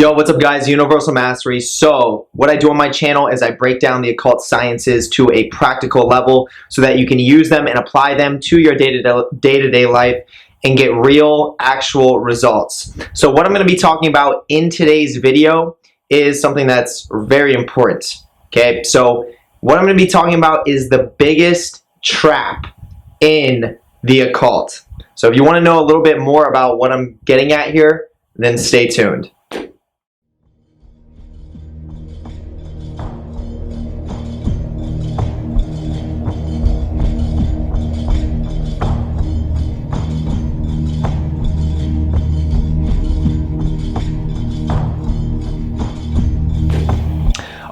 Yo, what's up guys? Universal Mastery. So what I do on my channel is I break down the occult sciences to a practical level so that you can use them and apply them to your day-to-day life and get real, actual results. So what I'm going to be talking about in today's video is something that's very important. Okay, so what I'm going to be talking about is the biggest trap in the occult. So if you want to know a little bit more about what I'm getting at here, then stay tuned.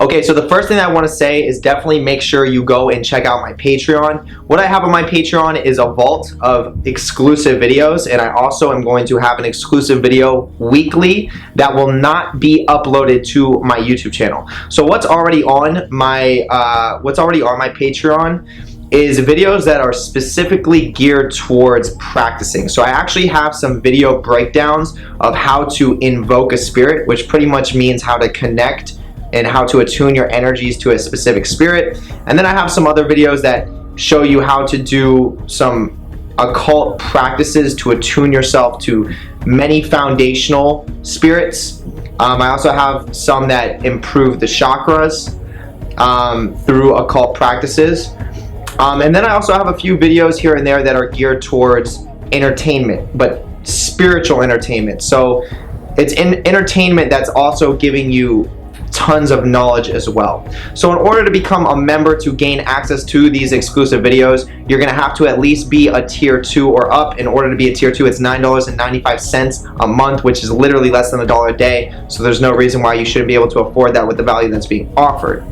Okay, so the first thing I want to say is definitely make sure you go and check out my Patreon. What I have on my Patreon is a vault of exclusive videos, and I also am going to have an exclusive video weekly that will not be uploaded to my YouTube channel. So what's already on my Patreon is videos that are specifically geared towards practicing. So I actually have some video breakdowns of how to invoke a spirit, which pretty much means how to connect and how to attune your energies to a specific spirit. And then I have some other videos that show you how to do some occult practices to attune yourself to many foundational spirits. I also have some that improve the chakras through occult practices. And then I also have a few videos here and there that are geared towards entertainment, but spiritual entertainment. So it's entertainment that's also giving you tons of knowledge as well. So in order to become a member to gain access to these exclusive videos, you're gonna have to at least be a tier 2 or up. In order to be a tier 2, it's $9.95 a month, which is literally less than $1 a day. So there's no reason why you shouldn't be able to afford that with the value that's being offered.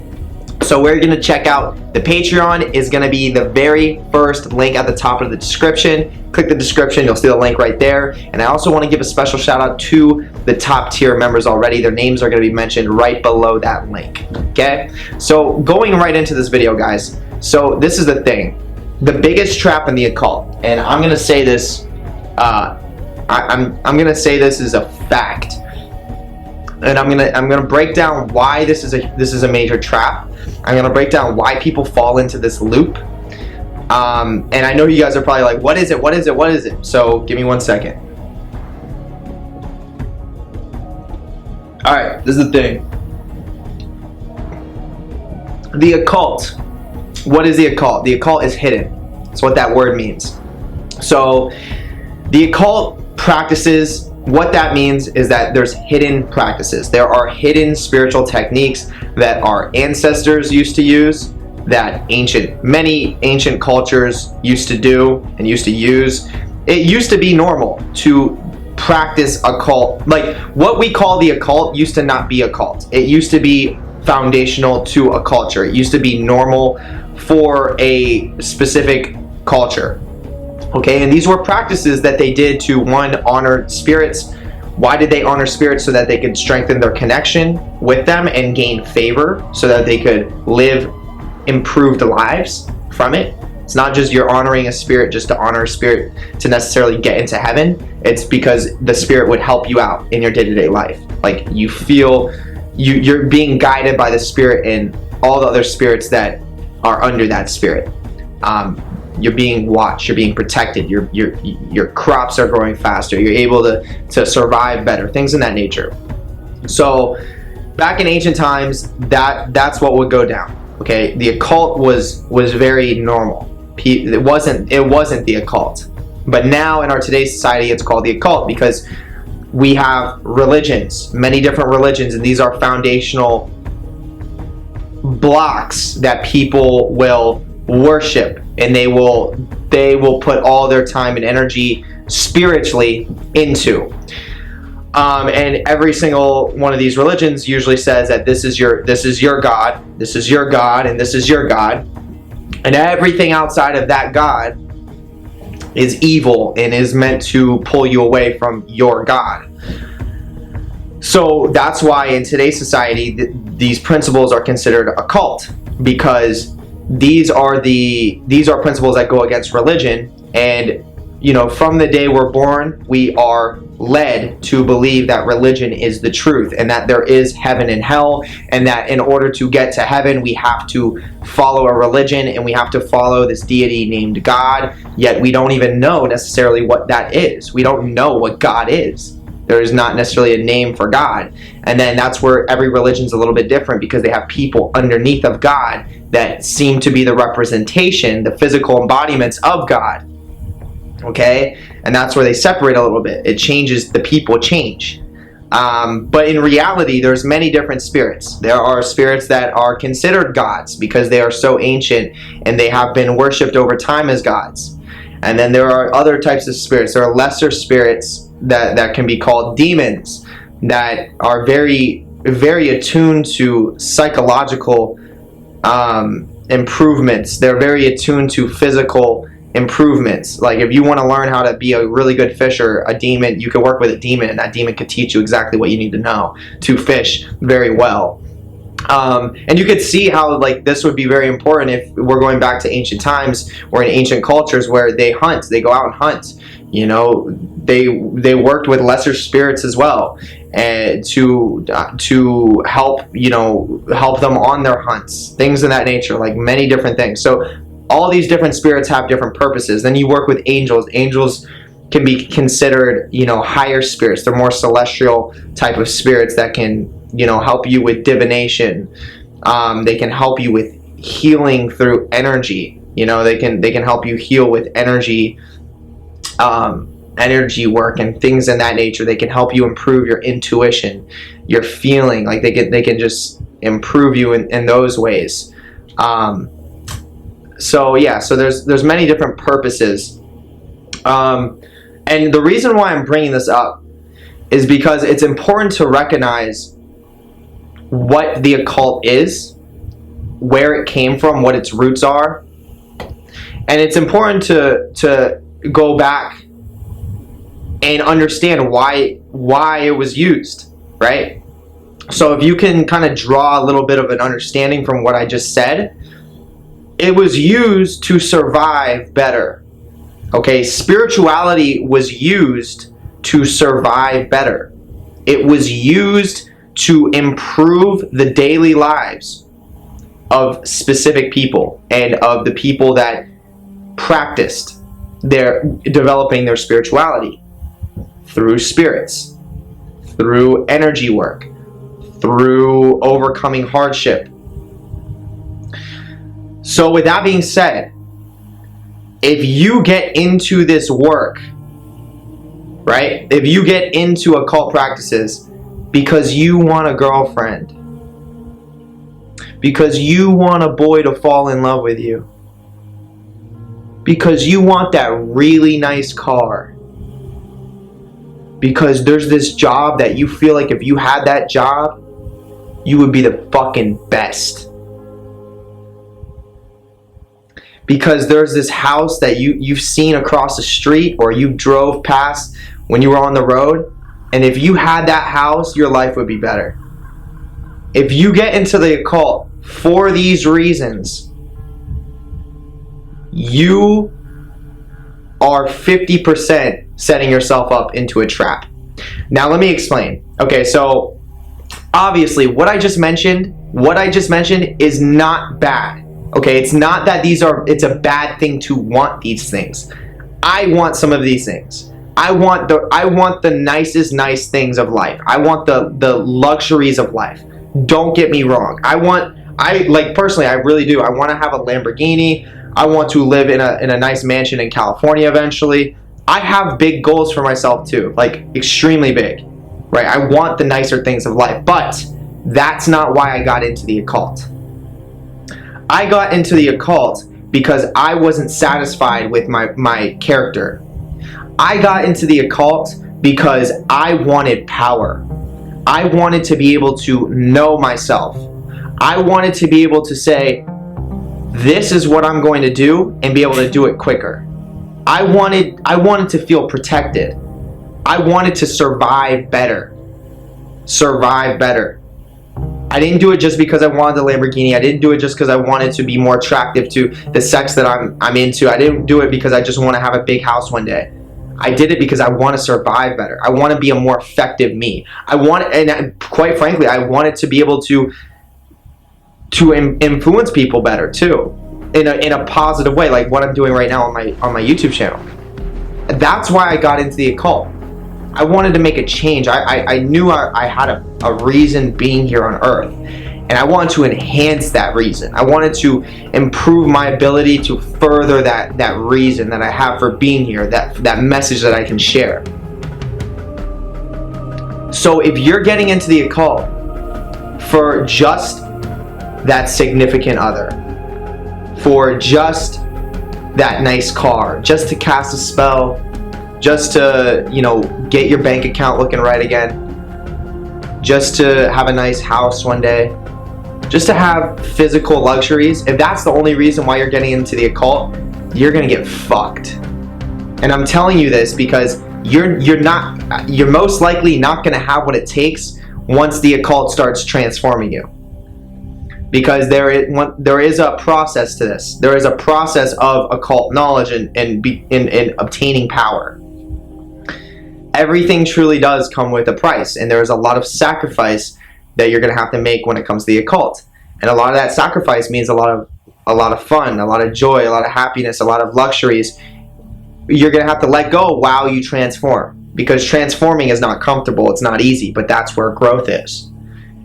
So where you're going to check out the Patreon is going to be the very first link at the top of the description. Click the description, you'll see the link right there. And I also want to give a special shout out to the top tier members already. Their names are going to be mentioned right below that link. Okay, so going right into this video, guys. So this is the thing, the biggest trap in the occult, and I'm going to say this. I'm going to say this is a fact. And I'm gonna break down why this is a major trap. I'm gonna break down why people fall into this loop. And I know you guys are probably like, what is it? What is it? What is it? So give me 1 second. All right, this is the thing. The occult. What is the occult? The occult is hidden. That's what that word means. So the occult practices. What that means is that there's hidden practices. There are hidden spiritual techniques that our ancestors used to use, that many ancient cultures used to do and used to use. It used to be normal to practice occult. Like what we call the occult used to not be occult. It used to be foundational to a culture. It used to be normal for a specific culture. Okay, and these were practices that they did to, one, honor spirits. Why did they honor spirits? So that they could strengthen their connection with them and gain favor, so that they could live improved lives from it. It's not just you're honoring a spirit just to honor a spirit to necessarily get into heaven. It's because the spirit would help you out in your day-to-day life. Like you feel you're being guided by the spirit and all the other spirits that are under that spirit. You're being watched, you're being protected, your crops are growing faster, you're able to survive better, things in that nature. So back in ancient times, that's what would go down. Okay, the occult was very normal. It wasn't the occult. But now in our today's society, it's called the occult because we have religions, many different religions, and these are foundational blocks that people will worship, and they will put all their time and energy spiritually into. And every single one of these religions usually says that this is your God, this is your God, and this is your God, and everything outside of that God is evil and is meant to pull you away from your God. So that's why in today's society these principles are considered occult, because these are principles that go against religion, and from the day we're born, we are led to believe that religion is the truth, and that there is heaven and hell, and that in order to get to heaven, we have to follow a religion, and we have to follow this deity named God, yet we don't even know necessarily what that is. We don't know what God is. There is not necessarily a name for God. And then that's where every religion's a little bit different, because they have people underneath of God that seem to be the representation, the physical embodiments of God. Okay? And that's where they separate a little bit. It changes, the people change. But in reality, there's many different spirits. There are spirits that are considered gods because they are so ancient and they have been worshipped over time as gods. And then there are other types of spirits. There are lesser spirits that can be called demons, that are very, very attuned to psychological improvements. They're very attuned to physical improvements. Like if you want to learn how to be a really good fisher, a demon, you can work with a demon, and that demon could teach you exactly what you need to know to fish very well. And you could see how this would be very important if we're going back to ancient times, or in ancient cultures where they hunt, they go out and hunt. They worked with lesser spirits as well, and to help help them on their hunts, things of that nature, like many different things. So all these different spirits have different purposes. Then you work with angels. Angels can be considered higher spirits. They're more celestial type of spirits that can help you with divination. They can help you with healing through energy. They can help you heal with energy work and things in that nature. They can help you improve your intuition, your feeling. Like they can just improve you in those ways. So there's many different purposes. And the reason why I'm bringing this up is because it's important to recognize what the occult is, where it came from, what its roots are. And it's important to go back and understand why it was used, right? So if you can kind of draw a little bit of an understanding from what I just said, it was used to survive better. Okay, spirituality was used to survive better. It was used to improve the daily lives of specific people and of the people that practiced developing their spirituality through spirits, through energy work, through overcoming hardship. So with that being said, if you get into this work, right? If you get into occult practices because you want a girlfriend, because you want a boy to fall in love with you, because you want that really nice car, because there's this job that you feel like if you had that job, you would be the fucking best. Because there's this house that you've seen across the street or you drove past when you were on the road, and if you had that house, your life would be better. If you get into the occult for these reasons, you are 50% setting yourself up into a trap. Now let me explain. Okay, so obviously what I just mentioned is not bad. Okay, it's not that it's a bad thing to want these things. I want some of these things. I want the nicest nice things of life. I want the luxuries of life. Don't get me wrong. Personally, I really do. I want to have a Lamborghini. I want to live in a nice mansion in California eventually. I have big goals for myself too, like extremely big, right? I want the nicer things of life, but that's not why I got into the occult. I got into the occult because I wasn't satisfied with my character. I got into the occult because I wanted power. I wanted to be able to know myself. I wanted to be able to say, this is what I'm going to do, and be able to do it quicker. I wanted to feel protected. I wanted to survive better. Survive better. I didn't do it just because I wanted the Lamborghini. I didn't do it just because I wanted to be more attractive to the sex that I'm into. I didn't do it because I just want to have a big house one day. I did it because I want to survive better. I want to be a more effective me. And quite frankly, I wanted to be able to influence people better too, in a positive way, like what I'm doing right now on my YouTube channel. That's why I got into the occult. I wanted to make a change. I knew I had a reason being here on Earth, and I wanted to enhance that reason. I wanted to improve my ability to further that reason that I have for being here, that message that I can share. So if you're getting into the occult for just that significant other, for just that nice car, just to cast a spell, just to, get your bank account looking right again, just to have a nice house one day, just to have physical luxuries, if that's the only reason why you're getting into the occult, you're gonna get fucked. And I'm telling you this because you're most likely not gonna have what it takes once the occult starts transforming you. Because there is a process to this. There is a process of occult knowledge and obtaining power. Everything truly does come with a price, and there is a lot of sacrifice that you're going to have to make when it comes to the occult. And a lot of that sacrifice means a lot of fun, a lot of joy, a lot of happiness, a lot of luxuries. You're going to have to let go while you transform, because transforming is not comfortable. It's not easy, but that's where growth is.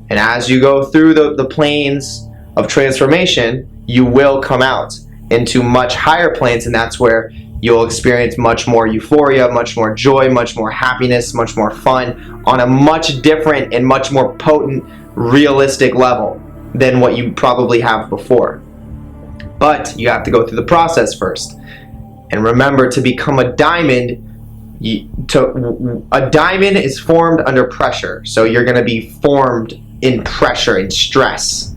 And as you go through the planes of transformation, you will come out into much higher planes, and that's where you'll experience much more euphoria, much more joy, much more happiness, much more fun on a much different and much more potent, realistic level than what you probably have before. But you have to go through the process first. And remember, to become a diamond, a diamond is formed under pressure. So you're going to be formed in pressure and stress.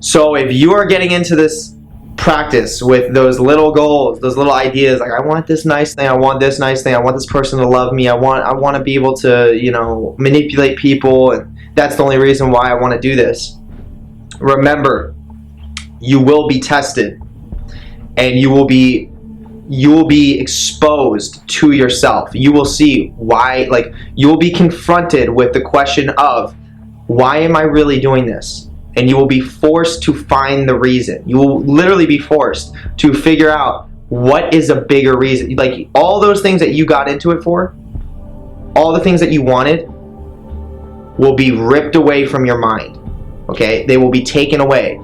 So if you are getting into this practice with those little goals, those little ideas, like I want this nice thing, I want this nice thing, I want this person to love me, I want to be able to, manipulate people, and that's the only reason why I want to do this. Remember, you will be tested, and you will be exposed to yourself. You will see why, you will be confronted with the question of, why am I really doing this? And you will be forced to find the reason. You will literally be forced to figure out what is a bigger reason. Like all those things that you got into it for, all the things that you wanted, will be ripped away from your mind. Okay? They will be taken away.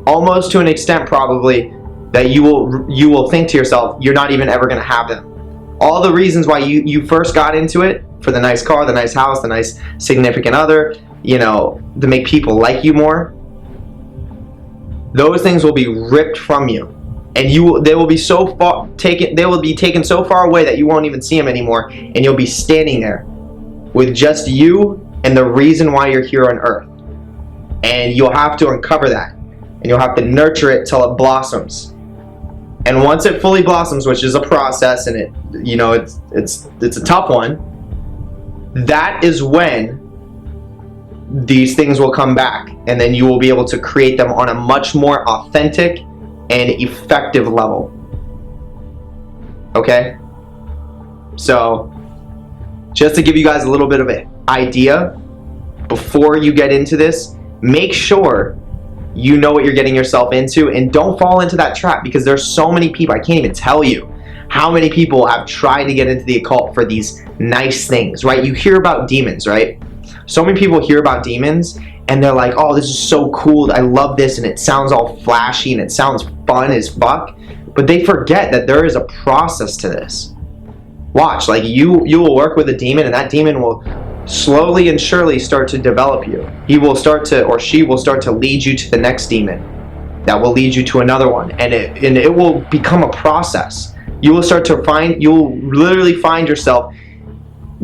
Almost to an extent probably that you will think to yourself, you're not even ever going to have them. All the reasons why you first got into it, for the nice car, the nice house, the nice significant other, to make people like you more, those things will be ripped from you, and they will be taken so far away that you won't even see them anymore, and you'll be standing there with just you and the reason why you're here on Earth. And you'll have to uncover that, and you'll have to nurture it till it blossoms. And once it fully blossoms, which is a process, and it's a tough one, that is when these things will come back, and then you will be able to create them on a much more authentic and effective level. Okay? So, just to give you guys a little bit of an idea, before you get into this, make sure you know what you're getting yourself into, and don't fall into that trap, because there's so many people, I can't even tell you how many people have tried to get into the occult for these nice things, right? You hear about demons, right? So many people hear about demons and they're like, oh, this is so cool, I love this, and it sounds all flashy and it sounds fun as fuck, but they forget that there is a process to this. Watch, you will work with a demon, and that demon will slowly and surely start to develop you. He will start to, or she will start to lead you to the next demon that will lead you to another one, and it will become a process. You will literally find yourself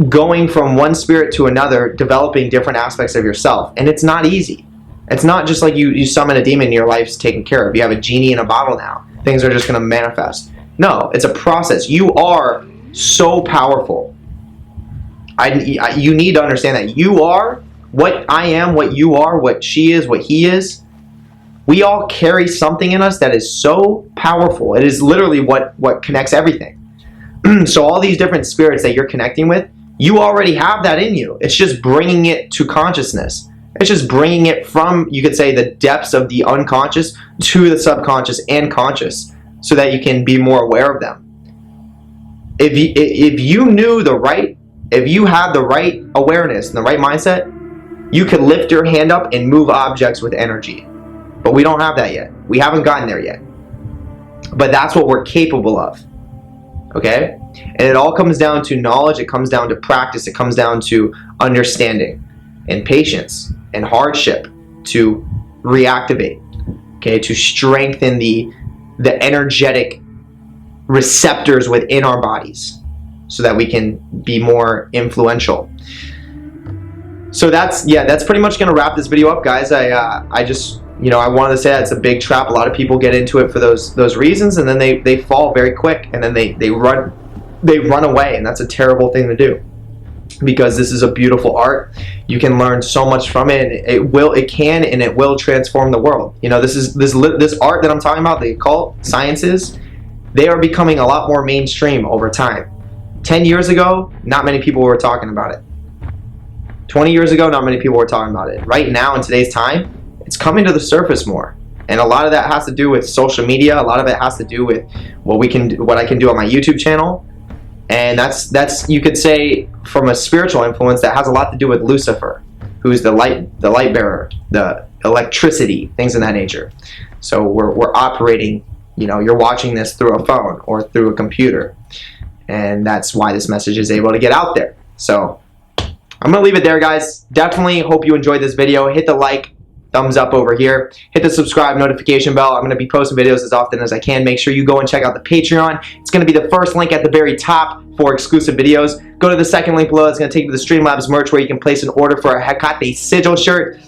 going from one spirit to another, developing different aspects of yourself. And it's not easy. It's not just like you summon a demon and your life's taken care of. You have a genie in a bottle now. Things are just going to manifest. No, it's a process. You are so powerful. You need to understand that you are what I am, what you are, what she is, what he is. We all carry something in us that is so powerful. It is literally what connects everything. So all these different spirits that you're connecting with, you already have that in you. It's just bringing it to consciousness. It's just bringing it from, you could say, the depths of the unconscious to the subconscious and conscious, so that you can be more aware of them. If you knew the right, if you had the right awareness and the right mindset, you could lift your hand up and move objects with energy. But we don't have that yet. We haven't gotten there yet. But that's what we're capable of. Okay? And it all comes down to knowledge, it comes down to practice, it comes down to understanding and patience and hardship to reactivate. Okay, to strengthen the energetic receptors within our bodies so that we can be more influential. So that's pretty much gonna wrap this video up, guys. I just, I wanted to say that it's a big trap. A lot of people get into it for those reasons, and then they fall very quick, and then they run away, and that's a terrible thing to do, because this is a beautiful art. You can learn so much from it, and it can and it will transform the world. This art that I'm talking about, the occult sciences, they are becoming a lot more mainstream over time. 10 years ago, not many people were talking about it. 20 years ago, not many people were talking about it. Right now, in today's time, it's coming to the surface more. And a lot of that has to do with social media. A lot of it has to do with what I can do on my YouTube channel. And that's you could say, from a spiritual influence, that has a lot to do with Lucifer, who's the light bearer, the electricity, things of that nature. So we're operating, you're watching this through a phone or through a computer. And that's why this message is able to get out there. So I'm going to leave it there, guys. Definitely hope you enjoyed this video. Hit the like, thumbs up over here. Hit the subscribe notification bell. I'm going to be posting videos as often as I can. Make sure you go and check out the Patreon. It's going to be the first link at the very top for exclusive videos. Go to the second link below. It's going to take you to the Streamlabs merch, where you can place an order for a Hecate Sigil shirt.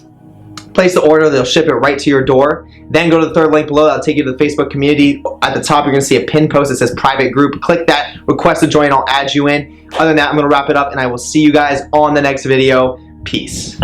Place the order, they'll ship it right to your door. Then go to the third link below, that'll take you to the Facebook community. At the top, you're gonna see a pin post that says private group. Click that, request to join, I'll add you in. Other than that, I'm gonna wrap it up, and I will see you guys on the next video. Peace.